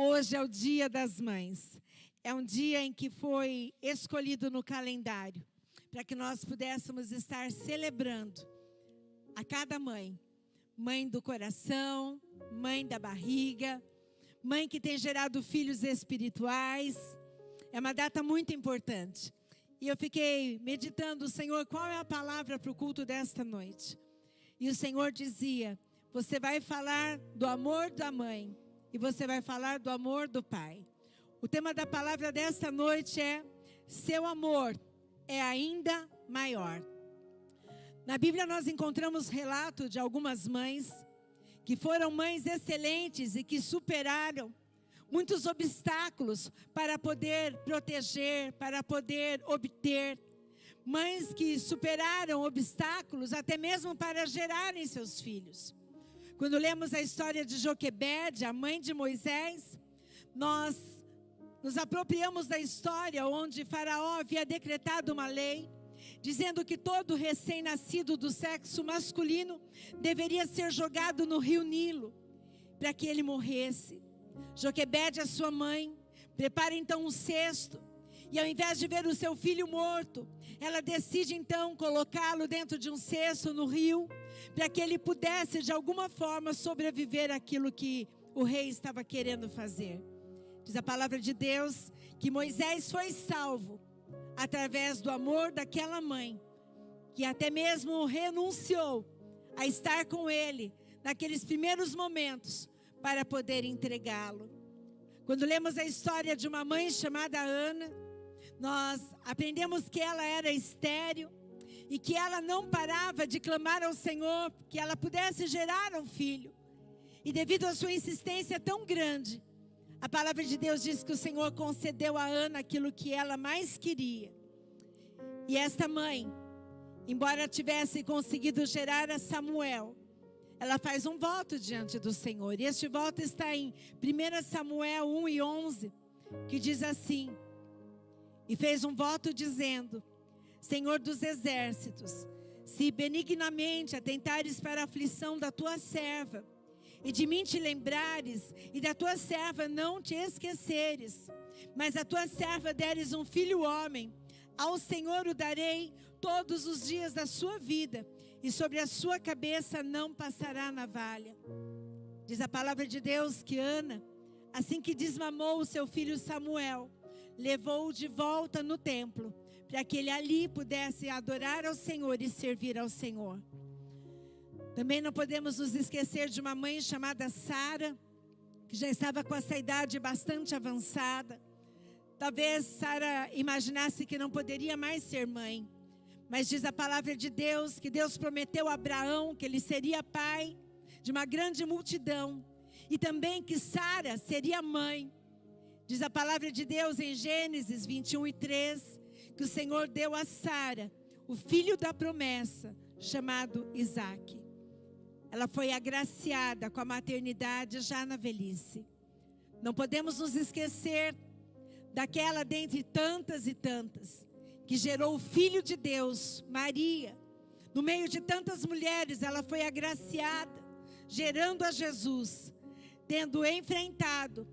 Hoje é o Dia das Mães. É um dia em que foi escolhido no calendário para que nós pudéssemos estar celebrando a cada mãe. Mãe do coração, mãe da barriga, mãe que tem gerado filhos espirituais. É uma data muito importante. E eu fiquei meditando, Senhor, qual é a palavra para o culto desta noite? E o Senhor dizia, você vai falar do amor da mãe e você vai falar do amor do pai. O tema da palavra desta noite é, seu amor é ainda maior. Na Bíblia nós encontramos relato de algumas mães que foram mães excelentes e que superaram muitos obstáculos para poder proteger, para poder obter. Mães que superaram obstáculos até mesmo para gerarem seus filhos. Quando lemos a história de Joquebede, a mãe de Moisés, nós nos apropriamos da história onde Faraó havia decretado uma lei, dizendo que todo recém-nascido do sexo masculino deveria ser jogado no rio Nilo, para que ele morresse. Joquebede, a sua mãe, prepara então um cesto, e ao invés de ver o seu filho morto, ela decide então colocá-lo dentro de um cesto no rio, para que ele pudesse de alguma forma sobreviver àquilo que o rei estava querendo fazer. Diz a palavra de Deus que Moisés foi salvo através do amor daquela mãe, que até mesmo renunciou a estar com ele naqueles primeiros momentos para poder entregá-lo. Quando lemos a história de uma mãe chamada Ana, nós aprendemos que ela era estéril e que ela não parava de clamar ao Senhor que ela pudesse gerar um filho. E devido à sua insistência tão grande, a palavra de Deus diz que o Senhor concedeu a Ana aquilo que ela mais queria. E esta mãe, embora tivesse conseguido gerar a Samuel, ela faz um voto diante do Senhor. E este voto está em 1 Samuel 1:11, que diz assim: e fez um voto dizendo, Senhor dos exércitos, se benignamente atentares para a aflição da tua serva, e de mim te lembrares, e da tua serva não te esqueceres, mas a tua serva deres um filho homem, ao Senhor o darei todos os dias da sua vida, e sobre a sua cabeça não passará navalha. Diz a palavra de Deus que Ana, assim que desmamou o seu filho Samuel, levou-o de volta no templo, para que ele ali pudesse adorar ao Senhor e servir ao Senhor. Também não podemos nos esquecer de uma mãe chamada Sara, que já estava com essa idade bastante avançada. Talvez Sara imaginasse que não poderia mais ser mãe. Mas diz a palavra de Deus que Deus prometeu a Abraão que ele seria pai de uma grande multidão. E também que Sara seria mãe. Diz a palavra de Deus em Gênesis 21:3 que o Senhor deu a Sara o filho da promessa, chamado Isaque. Ela foi agraciada com a maternidade já na velhice. Não podemos nos esquecer daquela dentre tantas e tantas, que gerou o Filho de Deus, Maria. No meio de tantas mulheres, ela foi agraciada, gerando a Jesus, tendo enfrentado,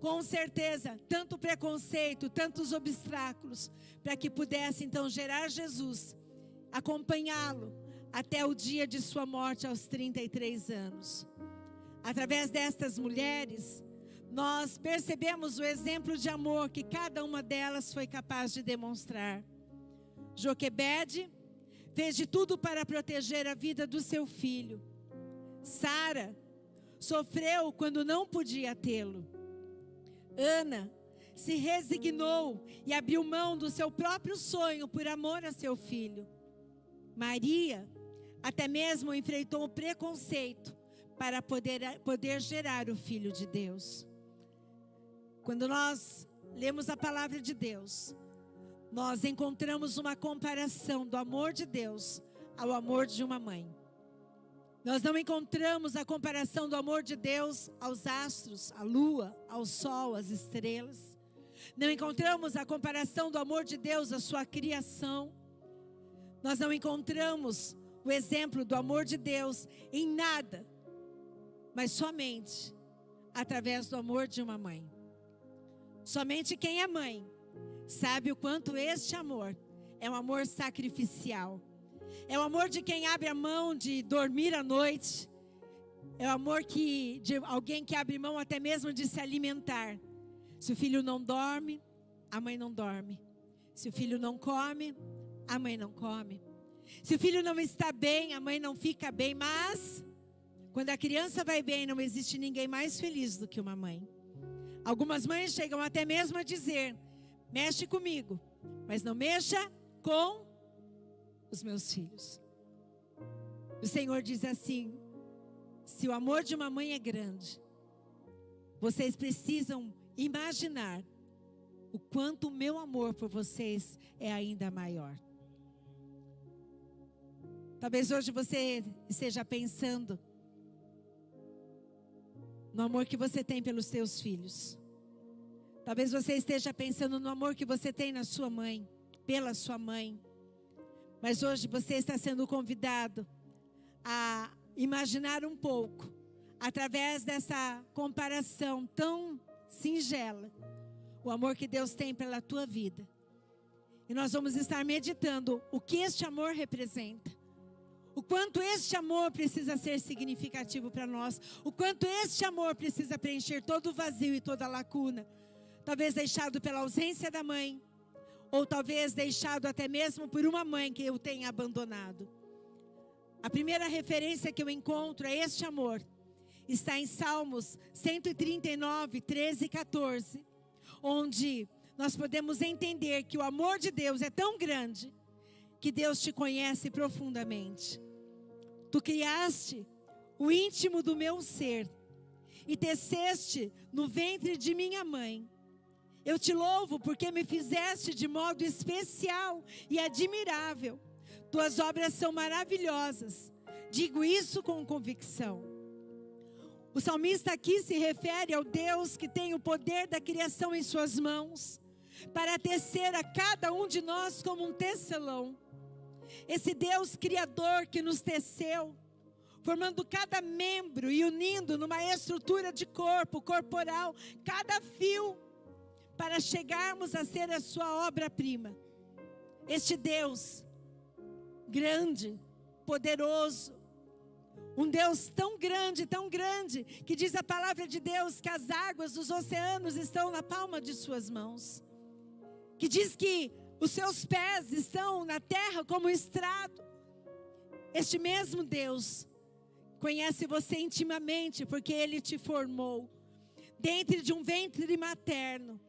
com certeza, tanto preconceito, tantos obstáculos, para que pudesse então gerar Jesus, acompanhá-lo, até o dia de sua morte aos 33 anos. Através destas mulheres, nós percebemos o exemplo de amor que cada uma delas foi capaz de demonstrar. Joquebede fez de tudo para proteger a vida do seu filho. Sara sofreu quando não podia tê-lo. Ana se resignou e abriu mão do seu próprio sonho por amor a seu filho. Maria até mesmo enfrentou o preconceito para poder gerar o Filho de Deus. Quando nós lemos a palavra de Deus, nós encontramos uma comparação do amor de Deus ao amor de uma mãe. Nós não encontramos a comparação do amor de Deus aos astros, à lua, ao sol, às estrelas. Não encontramos a comparação do amor de Deus à sua criação. Nós não encontramos o exemplo do amor de Deus em nada, mas somente através do amor de uma mãe. Somente quem é mãe sabe o quanto este amor é um amor sacrificial. É o amor de quem abre a mão de dormir à noite. É o amor de alguém que abre mão até mesmo de se alimentar. Se o filho não dorme, a mãe não dorme. Se o filho não come, a mãe não come. Se o filho não está bem, a mãe não fica bem. Mas, quando a criança vai bem, não existe ninguém mais feliz do que uma mãe. Algumas mães chegam até mesmo a dizer: mexe comigo, mas não mexa com os meus filhos. O Senhor diz assim: se o amor de uma mãe é grande, vocês precisam imaginar o quanto o meu amor por vocês é ainda maior. Talvez hoje você esteja pensando no amor que você tem pelos seus filhos. Talvez você esteja pensando no amor que você tem na sua mãe, pela sua mãe. Mas hoje você está sendo convidado a imaginar um pouco, através dessa comparação tão singela, o amor que Deus tem pela tua vida. E nós vamos estar meditando o que este amor representa. O quanto este amor precisa ser significativo para nós. O quanto este amor precisa preencher todo o vazio e toda a lacuna. Talvez deixado pela ausência da mãe. Ou talvez deixado até mesmo por uma mãe que o tenha abandonado. A primeira referência que eu encontro a este amor está em Salmos 139, 13 e 14. Onde nós podemos entender que o amor de Deus é tão grande que Deus te conhece profundamente. Tu criaste o íntimo do meu ser e teceste no ventre de minha mãe. Eu te louvo porque me fizeste de modo especial e admirável. Tuas obras são maravilhosas. Digo isso com convicção. O salmista aqui se refere ao Deus que tem o poder da criação em suas mãos, para tecer a cada um de nós como um tecelão. Esse Deus criador que nos teceu, formando cada membro e unindo numa estrutura de corpo corporal, cada fio, para chegarmos a ser a sua obra-prima. Este Deus, grande, poderoso, um Deus tão grande, que diz a palavra de Deus que as águas dos oceanos estão na palma de suas mãos. Que diz que os seus pés estão na terra como estrado. Este mesmo Deus conhece você intimamente, porque Ele te formou dentro de um ventre materno,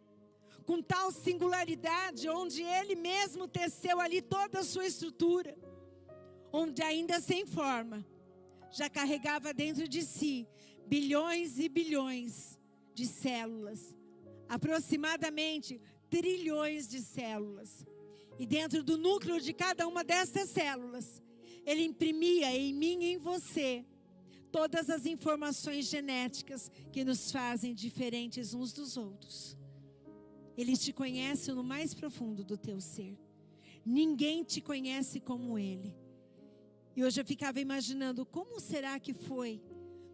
com tal singularidade, onde Ele mesmo teceu ali toda a sua estrutura, onde ainda sem forma, já carregava dentro de si bilhões e bilhões de células, aproximadamente trilhões de células. E dentro do núcleo de cada uma dessas células, Ele imprimia em mim e em você todas as informações genéticas que nos fazem diferentes uns dos outros. Ele te conhece no mais profundo do teu ser. Ninguém te conhece como Ele. E hoje eu ficava imaginando como será que foi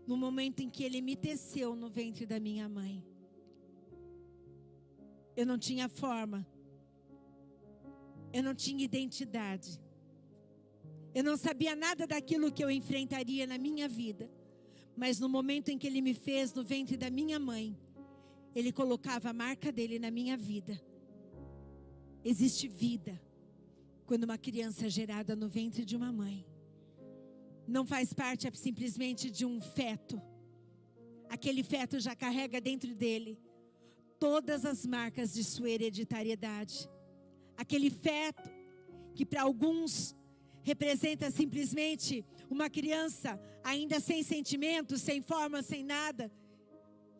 no momento em que Ele me teceu no ventre da minha mãe. Eu não tinha forma. Eu não tinha identidade. Eu não sabia nada daquilo que eu enfrentaria na minha vida. Mas no momento em que Ele me fez no ventre da minha mãe, Ele colocava a marca dEle na minha vida. Existe vida quando uma criança é gerada no ventre de uma mãe. Não faz parte simplesmente de um feto. Aquele feto já carrega dentro dele todas as marcas de sua hereditariedade. Aquele feto que para alguns representa simplesmente uma criança ainda sem sentimentos, sem forma, sem nada.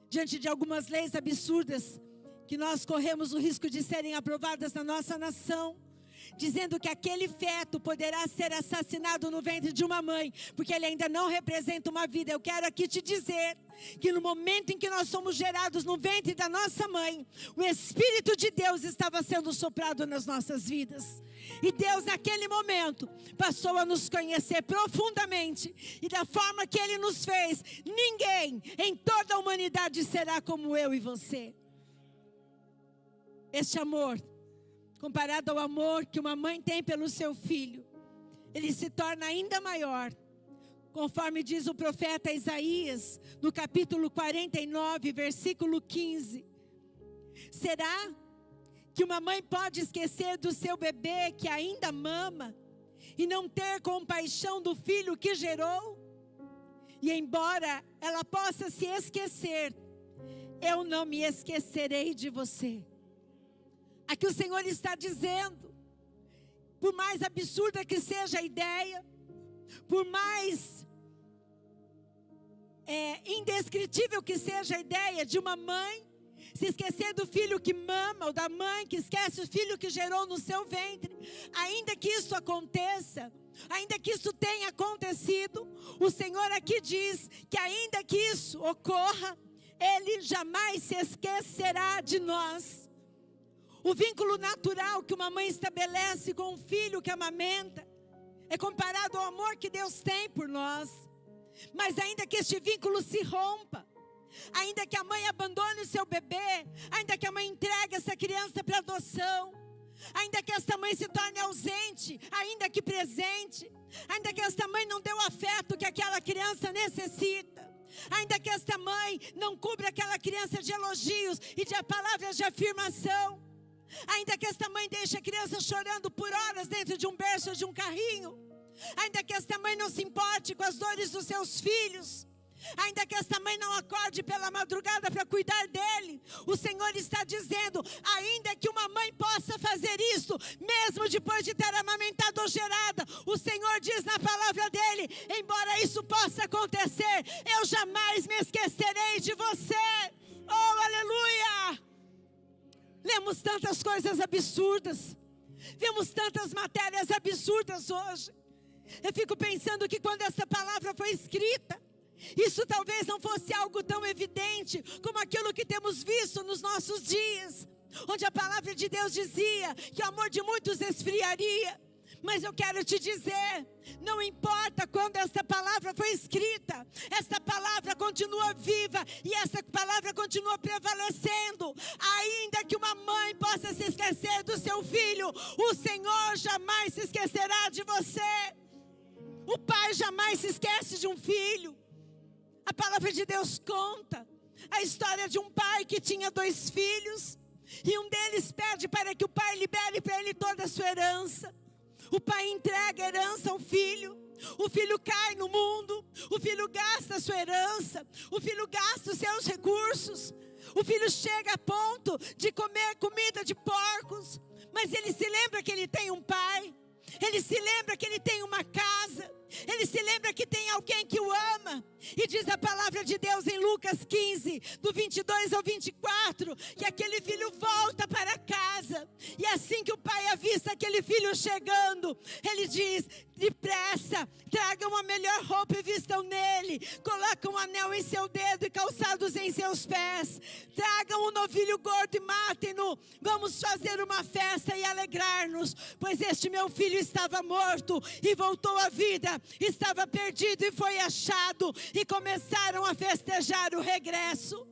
Diante de algumas leis absurdas que nós corremos o risco de serem aprovadas na nossa nação, dizendo que aquele feto poderá ser assassinado no ventre de uma mãe, porque ele ainda não representa uma vida. Eu quero aqui te dizer que no momento em que nós somos gerados no ventre da nossa mãe, o Espírito de Deus estava sendo soprado nas nossas vidas. E Deus, naquele momento, passou a nos conhecer profundamente. E da forma que Ele nos fez, ninguém em toda a humanidade será como eu e você. Este amor, comparado ao amor que uma mãe tem pelo seu filho, ele se torna ainda maior. Conforme diz o profeta Isaías, no capítulo 49, versículo 15. Será que uma mãe pode esquecer do seu bebê que ainda mama e não ter compaixão do filho que gerou? E embora ela possa se esquecer, eu não me esquecerei de você. Aqui o Senhor está dizendo, por mais absurda que seja a ideia, por mais indescritível que seja a ideia de uma mãe se esquecer do filho que mama, ou da mãe que esquece o filho que gerou no seu ventre, ainda que isso aconteça, ainda que isso tenha acontecido, o Senhor aqui diz que ainda que isso ocorra, Ele jamais se esquecerá de nós. O vínculo natural que uma mãe estabelece com um filho que amamenta é comparado ao amor que Deus tem por nós. Mas ainda que este vínculo se rompa, ainda que a mãe abandone o seu bebê, ainda que a mãe entregue essa criança para adoção, ainda que esta mãe se torne ausente, ainda que presente, ainda que esta mãe não dê o afeto que aquela criança necessita, ainda que esta mãe não cubra aquela criança de elogios e de palavras de afirmação, ainda que esta mãe deixe a criança chorando por horas dentro de um berço ou de um carrinho, ainda que esta mãe não se importe com as dores dos seus filhos, ainda que esta mãe não acorde pela madrugada para cuidar dele, o Senhor está dizendo, ainda que uma mãe possa fazer isso, mesmo depois de ter amamentado ou gerada, o Senhor diz na palavra dele, embora isso possa acontecer, eu jamais me esquecerei de você. Oh, aleluia! Lemos tantas coisas absurdas, vimos tantas matérias absurdas hoje. Eu fico pensando que quando essa palavra foi escrita, isso talvez não fosse algo tão evidente como aquilo que temos visto nos nossos dias, onde a palavra de Deus dizia que o amor de muitos esfriaria. Mas eu quero te dizer, não importa quando esta palavra foi escrita, esta palavra continua viva e essa palavra continua prevalecendo. Ainda que uma mãe possa se esquecer do seu filho, o Senhor jamais se esquecerá de você. O pai jamais se esquece de um filho. A palavra de Deus conta a história de um pai que tinha 2 filhos e um deles pede para que o pai libere para ele toda a sua herança. O pai entrega a herança ao filho, o filho cai no mundo, o filho gasta a sua herança, o filho gasta os seus recursos, o filho chega a ponto de comer comida de porcos, mas ele se lembra que ele tem um pai, ele se lembra que ele tem uma casa, ele se lembra que tem alguém que o ama. E diz a palavra de Deus em Lucas 15, do 22 ao 24, que aquele filho volta para casa. E assim que o pai avista aquele filho chegando, ele diz, depressa, tragam a melhor roupa e vistam nele, colocam um anel em seu dedo e calçados em seus pés, tragam um novilho gordo e matem-no, vamos fazer uma festa e alegrar-nos, pois este meu filho estava morto e voltou à vida, estava perdido e foi achado, e começaram a festejar o regresso.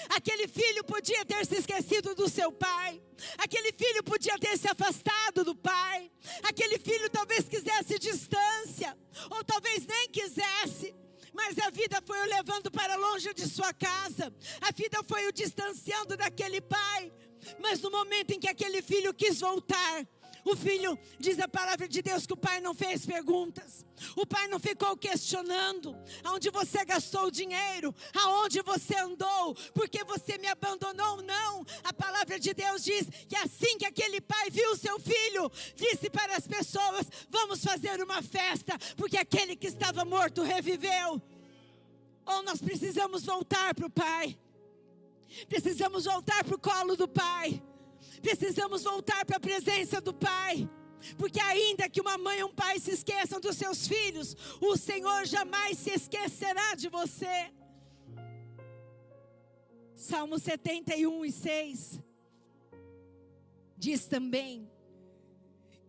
Aquele filho podia ter se esquecido do seu pai, aquele filho podia ter se afastado do pai, aquele filho talvez quisesse distância, ou talvez nem quisesse, mas a vida foi o levando para longe de sua casa, a vida foi o distanciando daquele pai. Mas no momento em que aquele filho quis voltar, o filho, diz a palavra de Deus, que o pai não fez perguntas, o pai não ficou questionando aonde você gastou o dinheiro, aonde você andou, porque você me abandonou. Não, a palavra de Deus diz que assim que aquele pai viu o seu filho, disse para as pessoas, vamos fazer uma festa, porque aquele que estava morto reviveu. Ou nós precisamos voltar para o pai, precisamos voltar para o colo do pai, precisamos voltar para a presença do pai, porque ainda que uma mãe e um pai se esqueçam dos seus filhos, o Senhor jamais se esquecerá de você. Salmo 71:6 diz também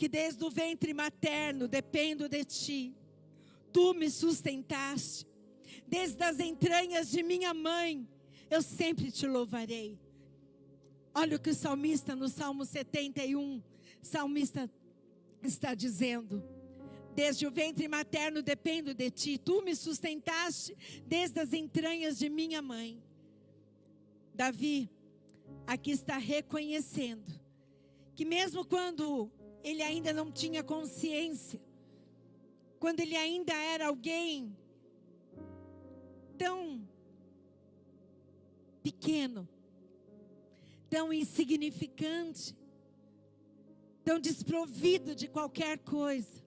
que desde o ventre materno dependo de ti. Tu me sustentaste. Desde as entranhas de minha mãe, eu sempre te louvarei. Olha o que o salmista no Salmo 71, salmista está dizendo. Desde o ventre materno dependo de ti. Tu me sustentaste desde as entranhas de minha mãe. Davi aqui está reconhecendo que mesmo quando ele ainda não tinha consciência, quando ele ainda era alguém tão pequeno, tão insignificante, tão desprovido de qualquer coisa,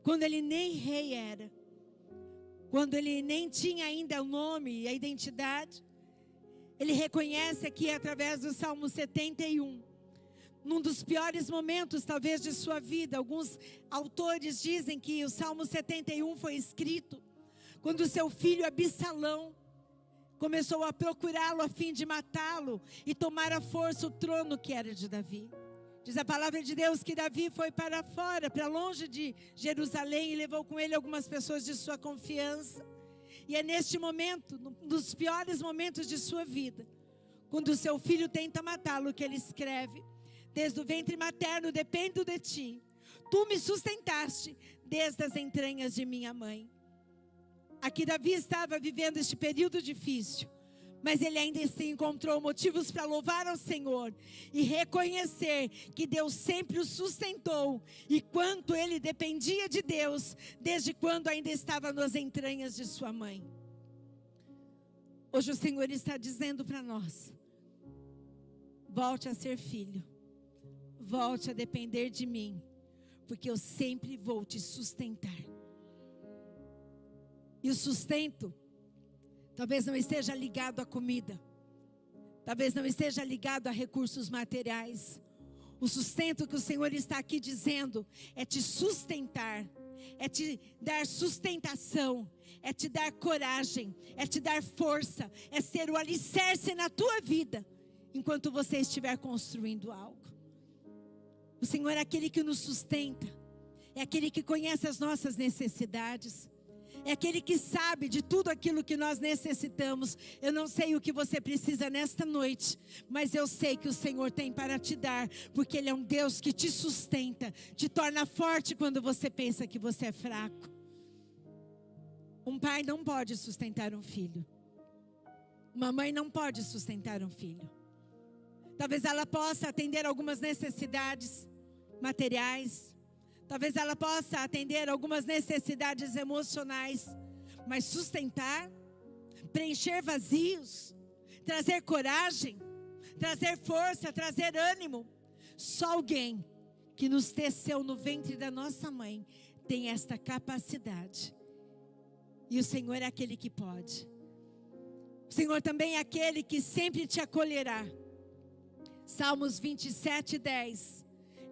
quando ele nem rei era, quando ele nem tinha ainda o nome e a identidade, ele reconhece aqui através do Salmo 71, num dos piores momentos talvez de sua vida. Alguns autores dizem que o Salmo 71 foi escrito quando seu filho Absalão começou a procurá-lo a fim de matá-lo e tomar à força o trono que era de Davi. Diz a palavra de Deus que Davi foi para fora, para longe de Jerusalém, e levou com ele algumas pessoas de sua confiança. E é neste momento, nos piores momentos de sua vida, quando o seu filho tenta matá-lo, que ele escreve: desde o ventre materno dependo de ti. Tu me sustentaste desde as entranhas de minha mãe. Aqui Davi estava vivendo este período difícil, mas ele ainda assim encontrou motivos para louvar ao Senhor e reconhecer que Deus sempre o sustentou e quanto ele dependia de Deus desde quando ainda estava nas entranhas de sua mãe. Hoje o Senhor está dizendo para nós: volte a ser filho, volte a depender de mim, porque eu sempre vou te sustentar. E o sustento talvez não esteja ligado à comida, talvez não esteja ligado a recursos materiais. O sustento que o Senhor está aqui dizendo é te sustentar, é te dar sustentação, é te dar coragem, é te dar força, é ser o alicerce na tua vida, enquanto você estiver construindo algo. O Senhor é aquele que nos sustenta, é aquele que conhece as nossas necessidades, é aquele que sabe de tudo aquilo que nós necessitamos. Eu não sei o que você precisa nesta noite, mas eu sei que o Senhor tem para te dar, porque Ele é um Deus que te sustenta, te torna forte quando você pensa que você é fraco. Um pai não pode sustentar um filho. Uma mãe não pode sustentar um filho. Talvez ela possa atender algumas necessidades materiais, talvez ela possa atender algumas necessidades emocionais, mas sustentar, preencher vazios, trazer coragem, trazer força, trazer ânimo, só alguém que nos teceu no ventre da nossa mãe tem esta capacidade. E o Senhor é aquele que pode. O Senhor também é aquele que sempre te acolherá. Salmos 27:10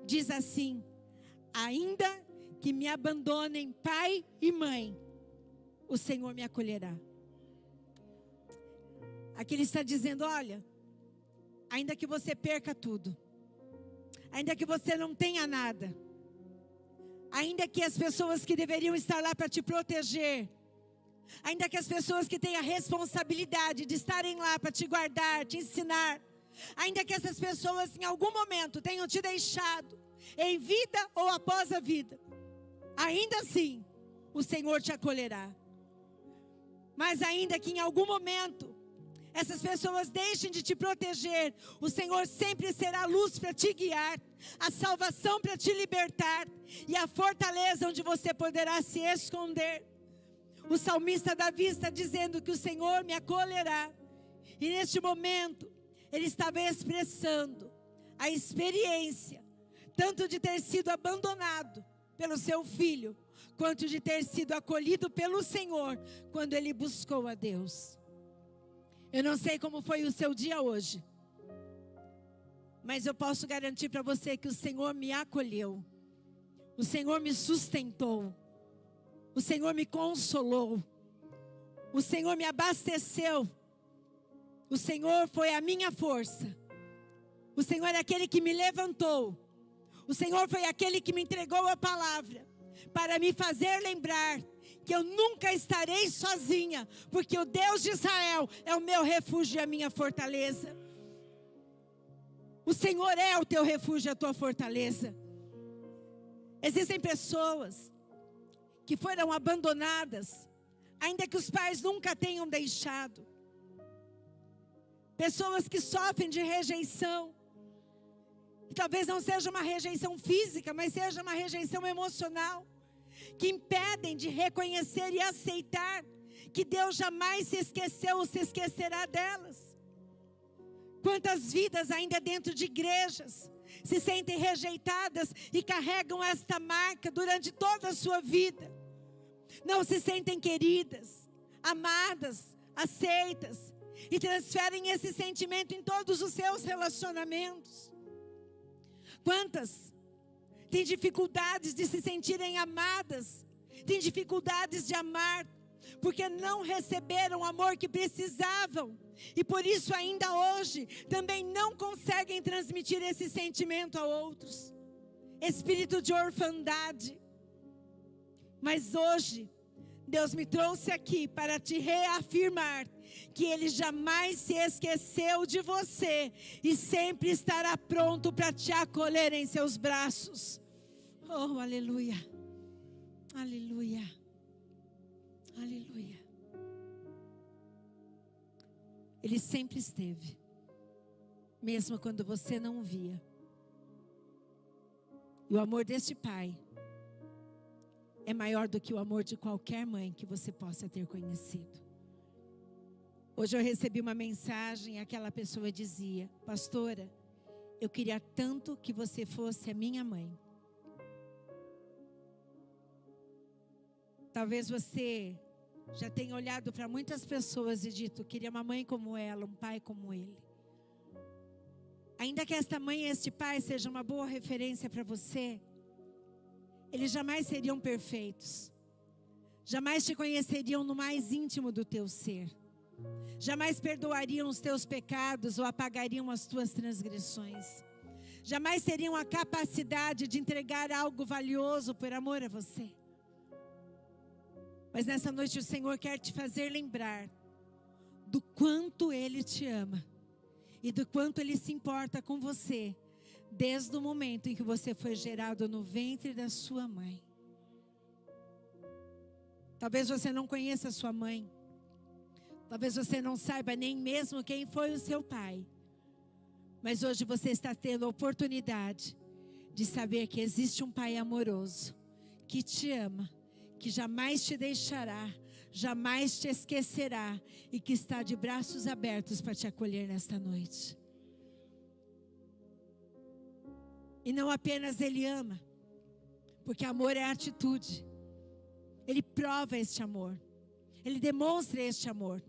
diz assim: ainda que me abandonem pai e mãe, o Senhor me acolherá. Aqui Ele está dizendo: olha, ainda que você perca tudo, ainda que você não tenha nada, ainda que as pessoas que deveriam estar lá para te proteger, ainda que as pessoas que têm a responsabilidade de estarem lá para te guardar, te ensinar, ainda que essas pessoas em algum momento tenham te deixado, em vida ou após a vida, ainda assim o Senhor te acolherá. Mas ainda que em algum momento essas pessoas deixem de te proteger, o Senhor sempre será a luz para te guiar, a salvação para te libertar e a fortaleza onde você poderá se esconder. O salmista Davi está dizendo que o Senhor me acolherá, e neste momento ele estava expressando a experiência tanto de ter sido abandonado pelo seu filho, quanto de ter sido acolhido pelo Senhor quando ele buscou a Deus. Eu não sei como foi o seu dia hoje, mas eu posso garantir para você que o Senhor me acolheu, o Senhor me sustentou, o Senhor me consolou, o Senhor me abasteceu, o Senhor foi a minha força, o Senhor é aquele que me levantou, O Senhor foi aquele que me entregou a palavra para me fazer lembrar que eu nunca estarei sozinha, porque o Deus de Israel é o meu refúgio e a minha fortaleza. O Senhor é o teu refúgio e a tua fortaleza. Existem pessoas que foram abandonadas, ainda que os pais nunca tenham deixado. Pessoas que sofrem de rejeição. E talvez não seja uma rejeição física, mas seja uma rejeição emocional, que impedem de reconhecer e aceitar que Deus jamais se esqueceu ou se esquecerá delas. Quantas vidas ainda dentro de igrejas se sentem rejeitadas e carregam esta marca durante toda a sua vida. Não se sentem queridas, amadas, aceitas, e transferem esse sentimento em todos os seus relacionamentos. Quantas têm dificuldades de se sentirem amadas, têm dificuldades de amar, porque não receberam o amor que precisavam, e por isso ainda hoje também não conseguem transmitir esse sentimento a outros. Espírito de orfandade. Mas hoje, Deus me trouxe aqui para te reafirmar que Ele jamais se esqueceu de você e sempre estará pronto para te acolher em seus braços. Oh, aleluia, aleluia, aleluia. Ele sempre esteve, mesmo quando você não via. E o amor deste Pai é maior do que o amor de qualquer mãe que você possa ter conhecido. Hoje eu recebi uma mensagem, aquela pessoa dizia: pastora, eu queria tanto que você fosse a minha mãe. Talvez você já tenha olhado para muitas pessoas e dito: queria uma mãe como ela, um pai como ele. Ainda que esta mãe e este pai sejam uma boa referência para você, eles jamais seriam perfeitos. Jamais te conheceriam no mais íntimo do teu ser. Jamais perdoariam os teus pecados ou apagariam as tuas transgressões. Jamais teriam a capacidade de entregar algo valioso por amor a você. Mas nessa noite o Senhor quer te fazer lembrar do quanto Ele te ama e do quanto Ele se importa com você, desde o momento em que você foi gerado no ventre da sua mãe. Talvez você não conheça a sua mãe. Talvez você não saiba nem mesmo quem foi o seu pai. Mas hoje você está tendo a oportunidade de saber que existe um Pai amoroso, que te ama, que jamais te deixará, jamais te esquecerá e que está de braços abertos para te acolher nesta noite. E não apenas Ele ama, porque amor é atitude. Ele prova este amor, Ele demonstra este amor,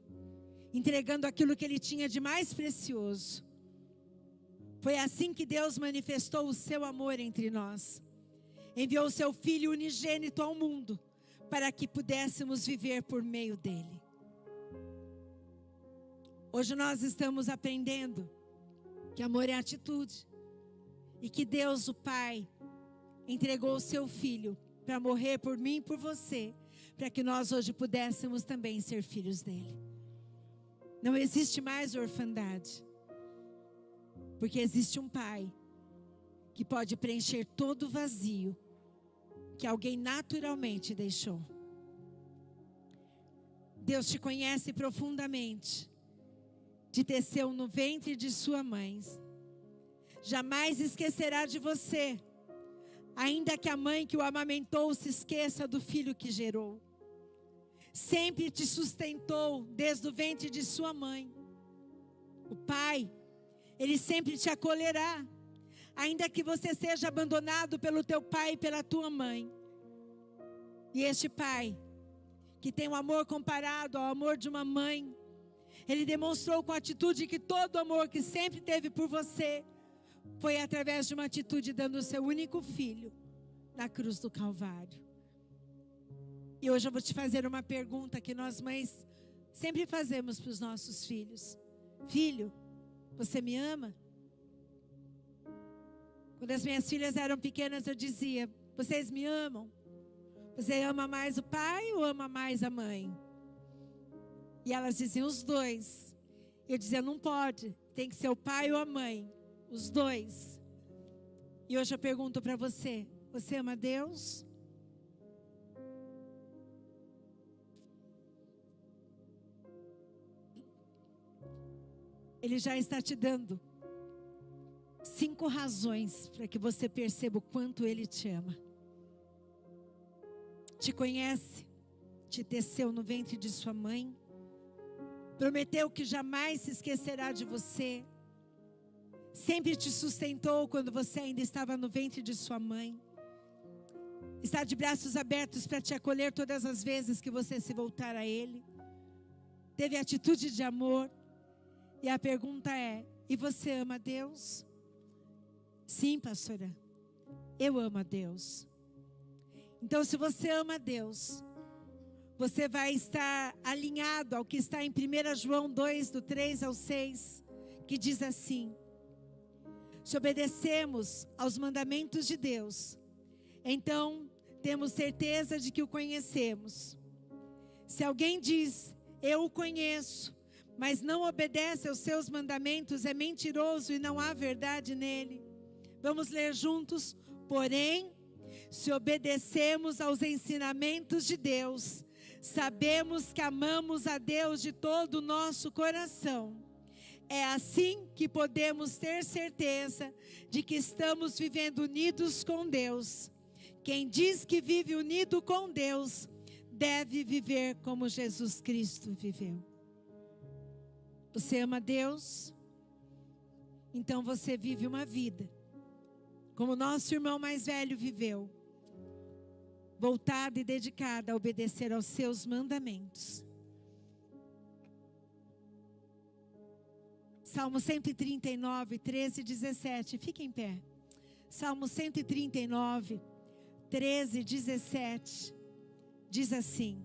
entregando aquilo que Ele tinha de mais precioso. Foi assim que Deus manifestou o seu amor entre nós. Enviou o seu Filho unigênito ao mundo, para que pudéssemos viver por meio dele. Hoje nós estamos aprendendo que amor é atitude. E que Deus, o Pai, entregou o seu Filho para morrer por mim e por você, para que nós hoje pudéssemos também ser filhos dele. Não existe mais orfandade, porque existe um Pai que pode preencher todo o vazio que alguém naturalmente deixou. Deus te conhece profundamente, te teceu no ventre de sua mãe. Jamais esquecerá de você, ainda que a mãe que o amamentou se esqueça do filho que gerou. Sempre te sustentou desde o ventre de sua mãe. O Pai, Ele sempre te acolherá, ainda que você seja abandonado pelo teu pai e pela tua mãe. E este Pai, que tem um amor comparado ao amor de uma mãe, Ele demonstrou com atitude que todo o amor que sempre teve por você foi através de uma atitude dando o seu único filho na cruz do Calvário. E hoje eu vou te fazer uma pergunta que nós mães sempre fazemos para os nossos filhos. Filho, você me ama? Quando as minhas filhas eram pequenas, eu dizia: vocês me amam? Você ama mais o pai ou ama mais a mãe? E elas diziam: os dois. Eu dizia: não pode, tem que ser o pai ou a mãe, os dois. E hoje eu pergunto para você: você ama Deus? Ele já está te dando 5 razões para que você perceba o quanto Ele te ama. Te conhece, te teceu no ventre de sua mãe, prometeu que jamais se esquecerá de você, sempre te sustentou quando você ainda estava no ventre de sua mãe, está de braços abertos para te acolher todas as vezes que você se voltar a Ele, teve atitude de amor. E a pergunta é: e você ama Deus? Sim, pastora, eu amo a Deus. Então, se você ama Deus, você vai estar alinhado ao que está em 1 João 2, do 3 ao 6, que diz assim: se obedecemos aos mandamentos de Deus, então temos certeza de que o conhecemos. Se alguém diz: eu o conheço, mas não obedece aos seus mandamentos, é mentiroso e não há verdade nele. Vamos ler juntos? Porém, se obedecemos aos ensinamentos de Deus, sabemos que amamos a Deus de todo o nosso coração. É assim que podemos ter certeza de que estamos vivendo unidos com Deus. Quem diz que vive unido com Deus, deve viver como Jesus Cristo viveu. Você ama Deus? Então você vive uma vida como nosso irmão mais velho viveu, voltada e dedicada a obedecer aos seus mandamentos. Salmo 139, 13 e 17. Fique em pé. Salmo 139, 13 e 17. Diz assim: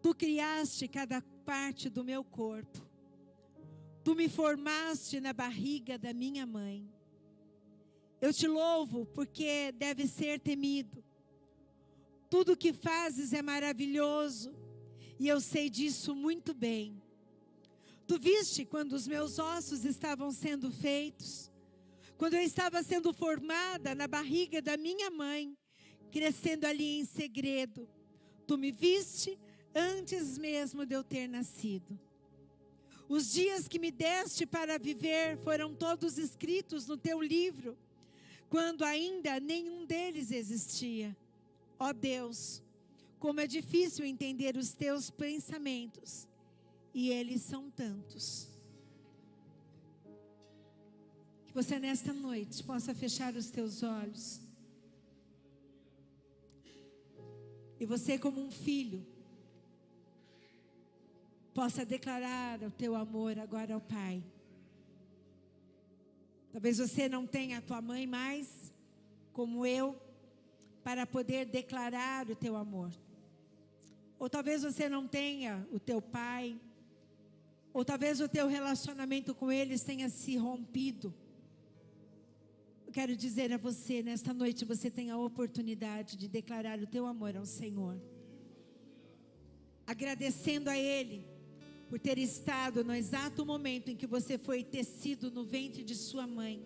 tu criaste cada parte do meu corpo. Tu me formaste na barriga da minha mãe. Eu te louvo porque deve ser temido. Tudo que fazes é maravilhoso e eu sei disso muito bem. Tu viste quando os meus ossos estavam sendo feitos, quando eu estava sendo formada na barriga da minha mãe, crescendo ali em segredo. Tu me viste antes mesmo de eu ter nascido. Os dias que me deste para viver foram todos escritos no teu livro, quando ainda nenhum deles existia. Ó Deus, como é difícil entender os teus pensamentos, e eles são tantos. Que você nesta noite possa fechar os teus olhos, e você, como um filho, possa declarar o teu amor agora ao Pai. Talvez você não tenha a tua mãe mais, como eu, para poder declarar o teu amor. Ou talvez você não tenha o teu pai, ou talvez o teu relacionamento com eles tenha se rompido. Eu quero dizer a você, nesta noite você tem a oportunidade de declarar o teu amor ao Senhor, agradecendo a Ele por ter estado no exato momento em que você foi tecido no ventre de sua mãe,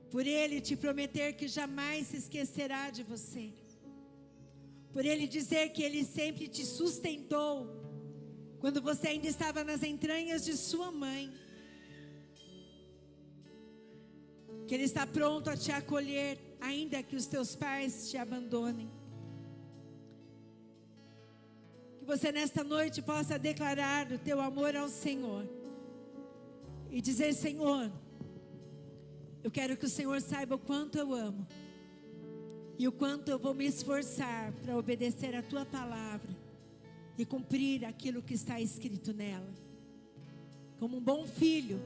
por Ele te prometer que jamais se esquecerá de você, por Ele dizer que Ele sempre te sustentou quando você ainda estava nas entranhas de sua mãe, que Ele está pronto a te acolher, ainda que os teus pais te abandonem. Que você nesta noite possa declarar o teu amor ao Senhor e dizer: Senhor, eu quero que o Senhor saiba o quanto eu amo e o quanto eu vou me esforçar para obedecer a tua palavra e cumprir aquilo que está escrito nela. Como um bom filho,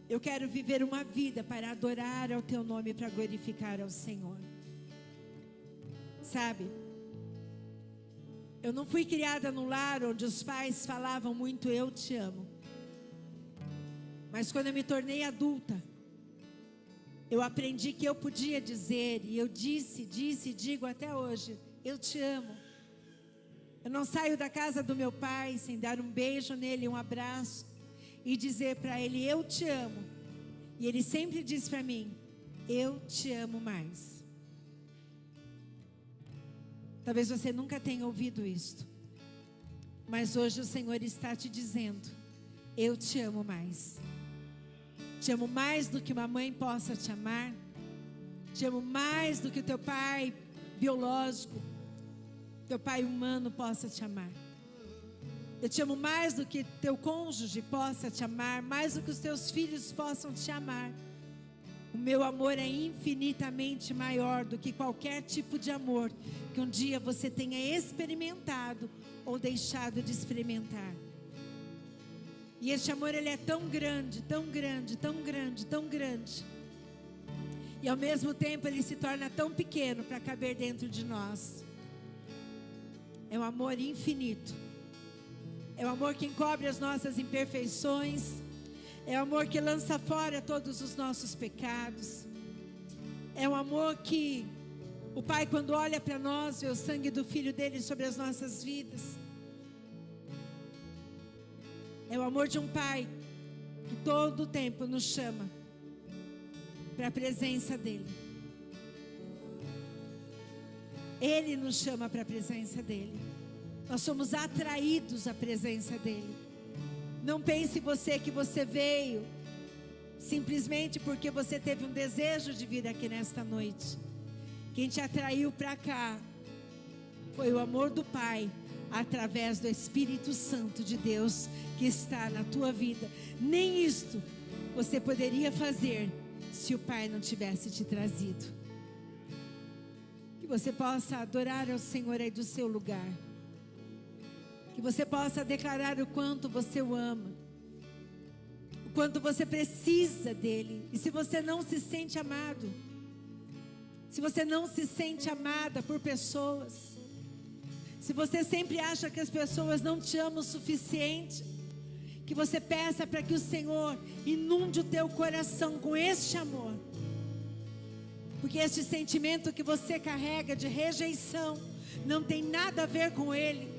eu quero viver uma vida para adorar ao teu nome, para glorificar ao Senhor. Sabe, eu não fui criada num lar onde os pais falavam muito: eu te amo. Mas quando eu me tornei adulta, eu aprendi que eu podia dizer, e eu disse e digo até hoje: eu te amo. Eu não saio da casa do meu pai sem dar um beijo nele, um abraço, e dizer para ele: eu te amo. E ele sempre diz para mim: eu te amo mais. Talvez você nunca tenha ouvido isto, mas hoje o Senhor está te dizendo: eu te amo mais. Te amo mais do que uma mãe possa te amar. Te amo mais do que o teu pai biológico, teu pai humano possa te amar. Eu te amo mais do que teu cônjuge possa te amar, mais do que os teus filhos possam te amar. O meu amor é infinitamente maior do que qualquer tipo de amor que um dia você tenha experimentado ou deixado de experimentar. E este amor, ele é tão grande, tão grande, tão grande, tão grande. E ao mesmo tempo ele se torna tão pequeno para caber dentro de nós. É um amor infinito. É um amor que encobre as nossas imperfeições. É um amor que lança fora todos os nossos pecados. É um amor que o Pai, quando olha para nós, vê o sangue do Filho dele sobre as nossas vidas. É o amor de um Pai que todo o tempo nos chama para a presença dele. Ele nos chama para a presença dele. Nós somos atraídos à presença dele. Não pense você que você veio simplesmente porque você teve um desejo de vir aqui nesta noite. Quem te atraiu para cá foi o amor do Pai, através do Espírito Santo de Deus que está na tua vida. Nem isto você poderia fazer se o Pai não tivesse te trazido. Que você possa adorar ao Senhor aí do seu lugar. Que você possa declarar o quanto você o ama, o quanto você precisa dele. E se você não se sente amado, se você não se sente amada por pessoas, se você sempre acha que as pessoas não te amam o suficiente, que você peça para que o Senhor inunde o teu coração com este amor. Porque este sentimento que você carrega de rejeição não tem nada a ver com ele,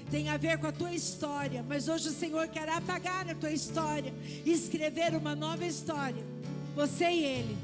tem a ver com a tua história. Mas hoje o Senhor quer apagar a tua história e escrever uma nova história, você e ele.